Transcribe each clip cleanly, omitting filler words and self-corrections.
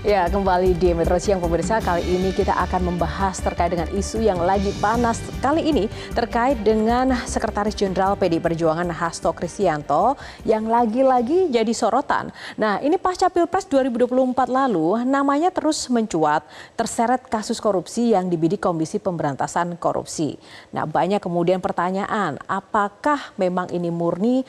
Ya, kembali di Metro Siang pemirsa, kali ini kita akan membahas terkait dengan isu yang lagi panas kali ini terkait dengan Sekretaris Jenderal PDI Perjuangan Hasto Kristianto yang lagi-lagi jadi sorotan. Nah, ini pasca Pilpres 2024 lalu namanya terus mencuat terseret kasus korupsi yang dibidik Komisi Pemberantasan Korupsi. Nah, banyak kemudian pertanyaan, apakah memang ini murni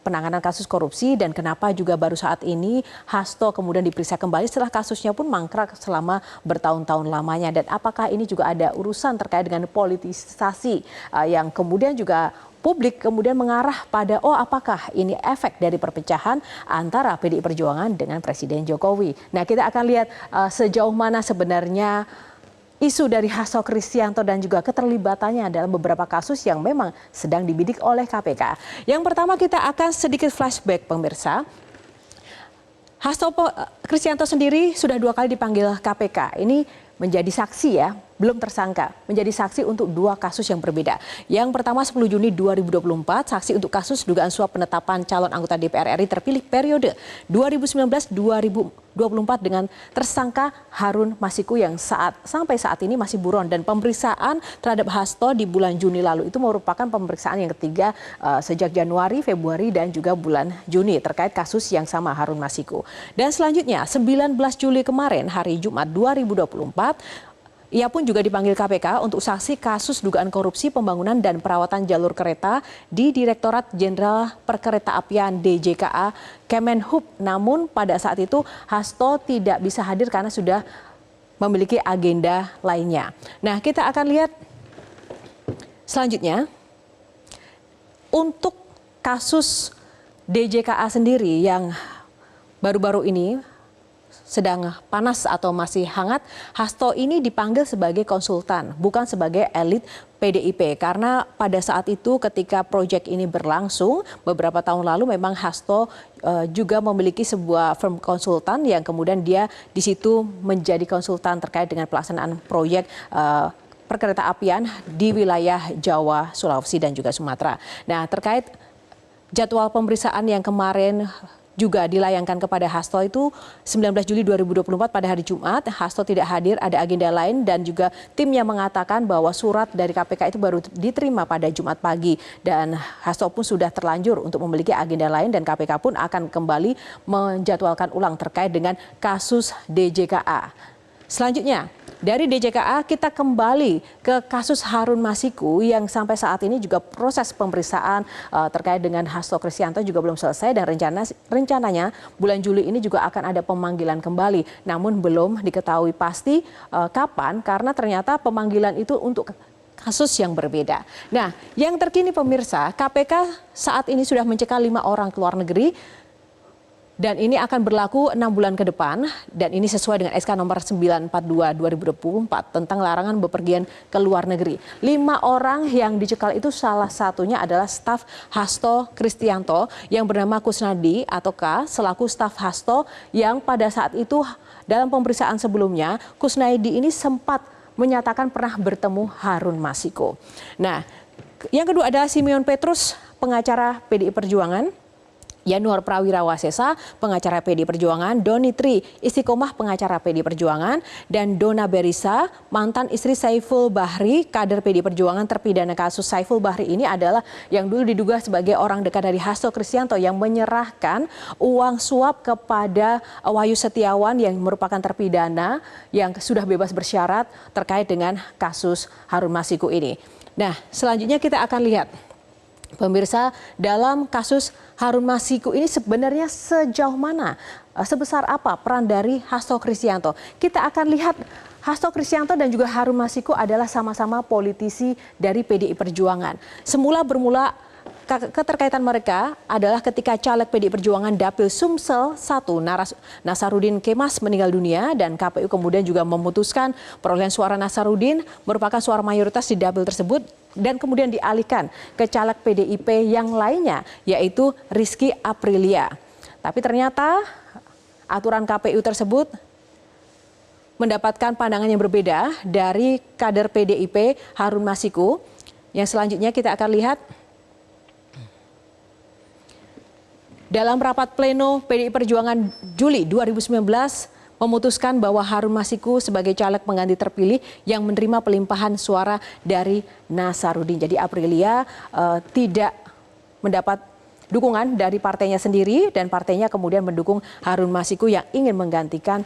penanganan kasus korupsi dan kenapa juga baru saat ini Hasto kemudian diperiksa kembali setelah kasusnya pun mangkrak selama bertahun-tahun lamanya, dan apakah ini juga ada urusan terkait dengan politisasi yang kemudian juga publik kemudian mengarah pada apakah ini efek dari perpecahan antara PDI Perjuangan dengan Presiden Jokowi. Nah, kita akan lihat sejauh mana sebenarnya isu dari Hasto Kristianto dan juga keterlibatannya dalam beberapa kasus yang memang sedang dibidik oleh KPK. Yang pertama kita akan sedikit flashback pemirsa. Hasto Kristianto sendiri sudah 2 kali dipanggil KPK. Ini menjadi saksi ya, belum tersangka, menjadi saksi untuk 2 kasus yang berbeda. Yang pertama 10 Juni 2024, saksi untuk kasus dugaan suap penetapan calon anggota DPR RI terpilih periode 2019-2024 dengan tersangka Harun Masiku yang sampai saat ini masih buron, dan pemeriksaan terhadap Hasto di bulan Juni lalu itu merupakan pemeriksaan yang ketiga sejak Januari, Februari dan juga bulan Juni terkait kasus yang sama Harun Masiku. Dan selanjutnya 19 Juli kemarin hari Jumat 2024 ia pun juga dipanggil KPK untuk saksi kasus dugaan korupsi pembangunan dan perawatan jalur kereta di Direktorat Jenderal Perkeretaapian DJKA Kemenhub. Namun pada saat itu Hasto tidak bisa hadir karena sudah memiliki agenda lainnya. Nah, kita akan lihat selanjutnya untuk kasus DJKA sendiri yang baru-baru ini sedang panas atau masih hangat. Hasto ini dipanggil sebagai konsultan, bukan sebagai elit PDIP. Karena pada saat itu ketika proyek ini berlangsung beberapa tahun lalu, memang Hasto juga memiliki sebuah firm konsultan yang kemudian dia di situ menjadi konsultan terkait dengan pelaksanaan proyek perkeretaapian di wilayah Jawa, Sulawesi dan juga Sumatera. Nah, terkait jadwal pemeriksaan yang kemarin juga dilayangkan kepada Hasto itu 19 Juli 2024 pada hari Jumat. Hasto tidak hadir, ada agenda lain, dan juga timnya mengatakan bahwa surat dari KPK itu baru diterima pada Jumat pagi, dan Hasto pun sudah terlanjur untuk memiliki agenda lain, dan KPK pun akan kembali menjadwalkan ulang terkait dengan kasus DJKA. Selanjutnya dari DJKA kita kembali ke kasus Harun Masiku yang sampai saat ini juga proses pemeriksaan terkait dengan Hasto Kristianto juga belum selesai, dan rencananya bulan Juli ini juga akan ada pemanggilan kembali. Namun belum diketahui pasti kapan, karena ternyata pemanggilan itu untuk kasus yang berbeda. Nah, yang terkini pemirsa, KPK saat ini sudah mencekal 5 orang ke luar negeri. Dan ini akan berlaku 6 bulan ke depan, dan ini sesuai dengan SK nomor 942/2024 tentang larangan bepergian ke luar negeri. 5 orang yang dicekal itu salah satunya adalah staf Hasto Kristianto yang bernama Kusnadi atau K, selaku staf Hasto yang pada saat itu dalam pemeriksaan sebelumnya Kusnadi ini sempat menyatakan pernah bertemu Harun Masiku. Nah, yang kedua adalah Simeon Petrus, pengacara PDI Perjuangan, Yanuar Prawira-Wasesa, pengacara PDI Perjuangan, Doni Tri Istiqomah, pengacara PDI Perjuangan, dan Dona Berisa, mantan istri Saiful Bahri, kader PDI Perjuangan. Terpidana kasus Saiful Bahri ini adalah yang dulu diduga sebagai orang dekat dari Hasto Kristianto yang menyerahkan uang suap kepada Wahyu Setiawan yang merupakan terpidana yang sudah bebas bersyarat terkait dengan kasus Harun Masiku ini. Nah, selanjutnya kita akan lihat pemirsa, dalam kasus Harun Masiku ini sebenarnya sejauh mana, sebesar apa peran dari Hasto Kristianto. Kita akan lihat Hasto Kristianto dan juga Harun Masiku adalah sama-sama politisi dari PDI Perjuangan. Semula bermula keterkaitan mereka adalah ketika caleg PDI Perjuangan Dapil Sumsel 1 Nasarudin Kemas meninggal dunia, dan KPU kemudian juga memutuskan perolehan suara Nasarudin merupakan suara mayoritas di dapil tersebut dan kemudian dialihkan ke caleg PDIP yang lainnya, yaitu Rizky Aprilia. Tapi ternyata aturan KPU tersebut mendapatkan pandangan yang berbeda dari kader PDIP Harun Masiku. Yang selanjutnya kita akan lihat dalam rapat pleno PDI Perjuangan Juli 2019 memutuskan bahwa Harun Masiku sebagai caleg pengganti terpilih yang menerima pelimpahan suara dari Nasaruddin. Jadi Aprilia tidak mendapat dukungan dari partainya sendiri dan partainya kemudian mendukung Harun Masiku yang ingin menggantikan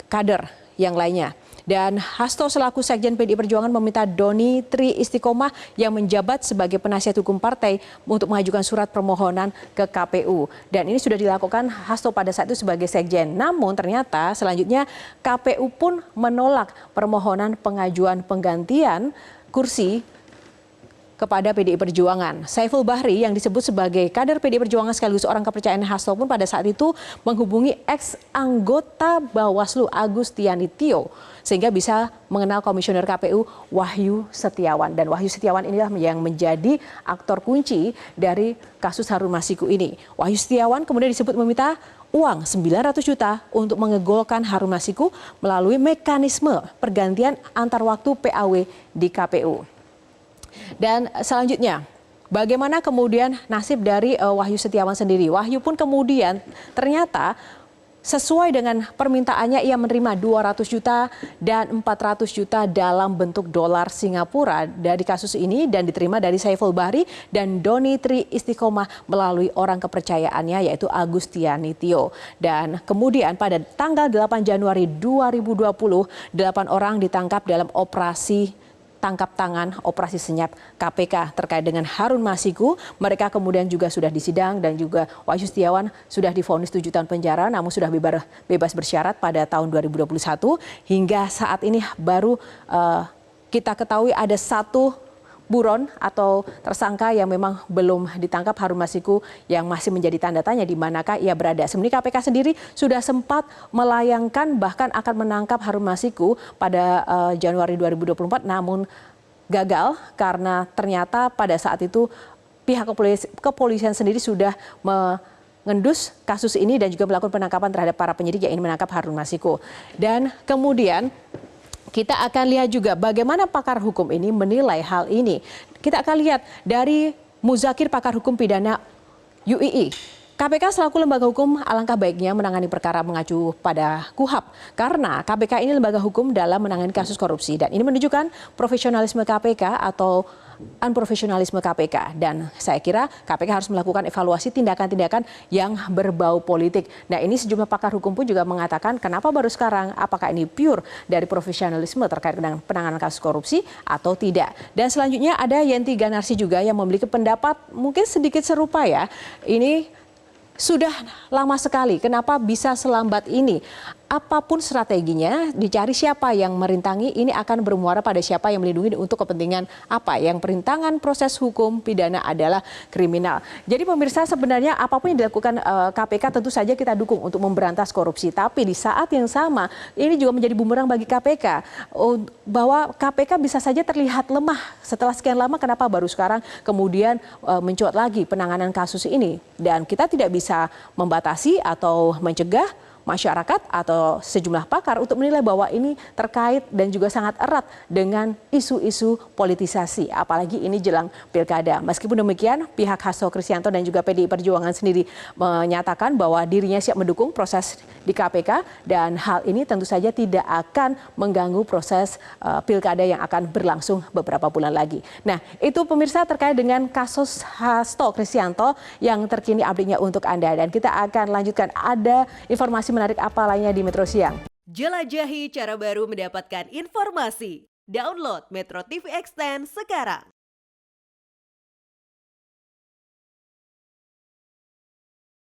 kader yang lainnya. Dan Hasto selaku Sekjen PDI Perjuangan meminta Doni Tri Istiqomah yang menjabat sebagai penasihat hukum partai untuk mengajukan surat permohonan ke KPU. Dan ini sudah dilakukan Hasto pada saat itu sebagai Sekjen. Namun ternyata selanjutnya KPU pun menolak permohonan pengajuan penggantian kursi kepada PDI Perjuangan. Saiful Bahri yang disebut sebagai kader PDI Perjuangan sekaligus orang kepercayaan Hasto pun pada saat itu menghubungi ex-anggota Bawaslu Agustiani Tio sehingga bisa mengenal komisioner KPU Wahyu Setiawan. Dan Wahyu Setiawan inilah yang menjadi aktor kunci dari kasus Harun Masiku ini. Wahyu Setiawan kemudian disebut meminta uang 900 juta untuk mengegolkan Harun Masiku melalui mekanisme pergantian antar waktu PAW di KPU. Dan selanjutnya, bagaimana kemudian nasib dari Wahyu Setiawan sendiri? Wahyu pun kemudian ternyata sesuai dengan permintaannya ia menerima 200 juta dan 400 juta dalam bentuk dolar Singapura dari kasus ini dan diterima dari Saiful Bahri dan Doni Tri Istiqomah melalui orang kepercayaannya yaitu Agustiani Tio. Dan kemudian pada tanggal 8 Januari 2020, 8 orang ditangkap dalam operasi tangkap tangan operasi senyap KPK terkait dengan Harun Masiku. Mereka kemudian juga sudah disidang dan juga Wahyu Setiawan sudah divonis 7 tahun penjara namun sudah bebas bersyarat pada tahun 2021. Hingga saat ini baru kita ketahui ada satu buron atau tersangka yang memang belum ditangkap, Harun Masiku, yang masih menjadi tanda tanya di manakah ia berada. Sebenarnya KPK sendiri sudah sempat melayangkan bahkan akan menangkap Harun Masiku pada Januari 2024 namun gagal karena ternyata pada saat itu pihak kepolisian sendiri sudah mengendus kasus ini dan juga melakukan penangkapan terhadap para penyidik yang ingin menangkap Harun Masiku. Dan kemudian kita akan lihat juga bagaimana pakar hukum ini menilai hal ini. Kita akan lihat dari Muzakir, pakar hukum pidana UII. KPK selaku lembaga hukum alangkah baiknya menangani perkara mengacu pada KUHAP. Karena KPK ini lembaga hukum dalam menangani kasus korupsi. Dan ini menunjukkan profesionalisme KPK atau unprofesionalisme KPK. Dan saya kira KPK harus melakukan evaluasi tindakan-tindakan yang berbau politik. Nah ini sejumlah pakar hukum pun juga mengatakan kenapa baru sekarang, apakah ini pure dari profesionalisme terkait dengan penanganan kasus korupsi atau tidak. Dan selanjutnya ada Yenti Ganarsi juga yang memiliki pendapat mungkin sedikit serupa ya. Ini sudah lama sekali, kenapa bisa selambat ini? Apapun strateginya, dicari siapa yang merintangi, ini akan bermuara pada siapa yang melindungi untuk kepentingan apa. Yang perintangan proses hukum pidana adalah kriminal. Jadi pemirsa sebenarnya apapun yang dilakukan KPK tentu saja kita dukung untuk memberantas korupsi. Tapi di saat yang sama, ini juga menjadi bumerang bagi KPK. Bahwa KPK bisa saja terlihat lemah setelah sekian lama, kenapa baru sekarang kemudian mencuat lagi penanganan kasus ini. Dan kita tidak bisa membatasi atau mencegah masyarakat atau sejumlah pakar untuk menilai bahwa ini terkait dan juga sangat erat dengan isu-isu politisasi, apalagi ini jelang pilkada. Meskipun demikian, pihak Hasto Kristianto dan juga PDI Perjuangan sendiri menyatakan bahwa dirinya siap mendukung proses di KPK dan hal ini tentu saja tidak akan mengganggu proses pilkada yang akan berlangsung beberapa bulan lagi. Nah, itu pemirsa terkait dengan kasus Hasto Kristianto yang terkini update-nya untuk Anda. Dan kita akan lanjutkan, ada informasi menarik apa lainnya di Metro Siang. Jelajahi cara baru mendapatkan informasi. Download Metro TV Extend sekarang.